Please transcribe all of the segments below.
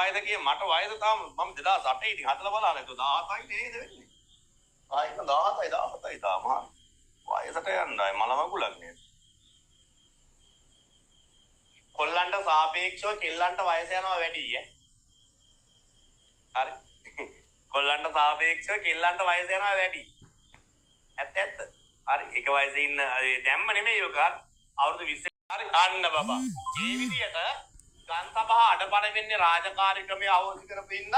වයස කිය මට වයස තාම මම 2008 ඉතින් හදලා බලන්න 17යි නේද වෙන්නේ. ආයික 17යි තාම. වයසට යන්නයි මල මගුලක් නේද. කොල්ලන්ට සාපේක්ෂව කෙල්ලන්ට වයස යනවා වැඩි ඈ. හරි. කොල්ලන්ට සාපේක්ෂව කෙල්ලන්ට වයස යනවා වැඩි. ඇත්ත. හරි. එක වයසේ ඉන්න දැම්ම නෙමෙයි ඔක. අවුරුදු 20 හරි අන්න බබා. මේ විදියට ගන්සභා අඩපණ වෙන්නේ රාජකාරී ක්‍රමයේ අවශ්‍ය කරපින්න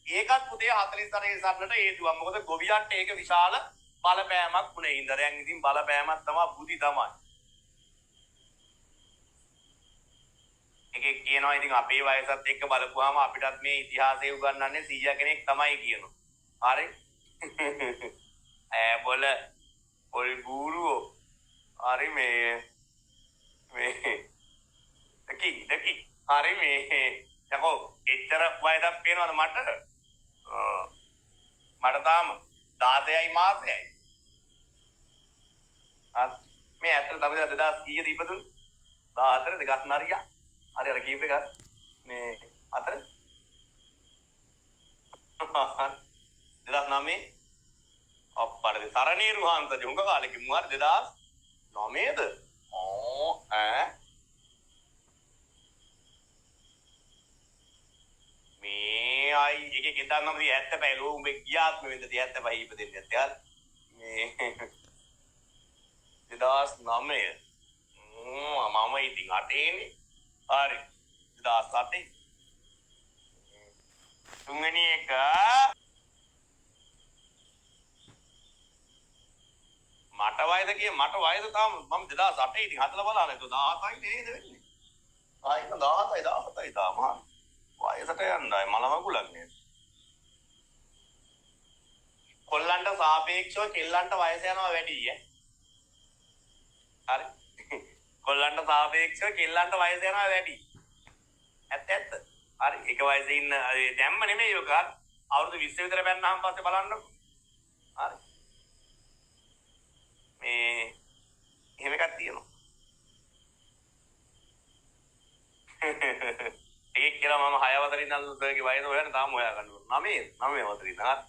ඒකත් පුතේ 48 සන්නට හේතුවක්. මොකද ගොවියන්ට ඒක විශාල බලපෑමක් වුණේ. ඉන්දරයන් ඉතින් බලපෑමක් තමයි බුද්ධි තමයි. එකෙක් කියනවා ඉතින් අපේ වයසත් එක්ක බලපුවාම අපිටත් මේ ඉතිහාසය උගන්වන්නේ 100 කෙනෙක් තමයි කියනවා. හරි? බොල ඔය ගුරුවෝ හරි මේ දකි හරි මේ යකෝ එච්චර වයසක් පේනවද මට? මට තාම 16යි මාසෙයි. මේ ඇත්තට තමයි 2000 ඉපදුනේ. 14 දෙකක් නරියා. හරි අර කීප එකක් මේ අතර 2009 අප්පඩ සරණීරු වහන්ස ජුංග කාලේ කිව්වා 2009ද මේ අයි එකේ ගෙදන්න අපි 75 ලෝ උඹේ කියාත්ම වෙන්ද 75 ඉපදෙන්නේ නැත්නම් මේ 2009 මම ඉතින් 8නේ හරි 2008 තුන්වෙනි එක මට වයස කිය මට වයස තාම මම 2008 ඉතින් හදලා බලන්න 17යි නේද වෙන්නේ. ආයික 17යි තාම. වයසට යන්නයි මල මගුලක් නේද. කොල්ලන්ට සාපේක්ෂව කෙල්ලන්ට වයස යනවා වැඩි ඈ. හරි. කොල්ලන්ට සාපේක්ෂව කෙල්ලන්ට වයස යනවා වැඩි. ඇත්ත. හරි. එක වයසේ ඉන්න දැම්ම නෙමෙයි ඔක. අවුරුදු 20 විතර බැන්නාම පස්සේ බලන්නකො. හරි. මේ එහෙම එකක් තියෙනවා. ඒක කියලා මම 6 වසරින් ඉඳන් ඔයගේ වයස හොයන්න තාම හොයාගන්න ඕන. 9 වසරින් ඉඳන්.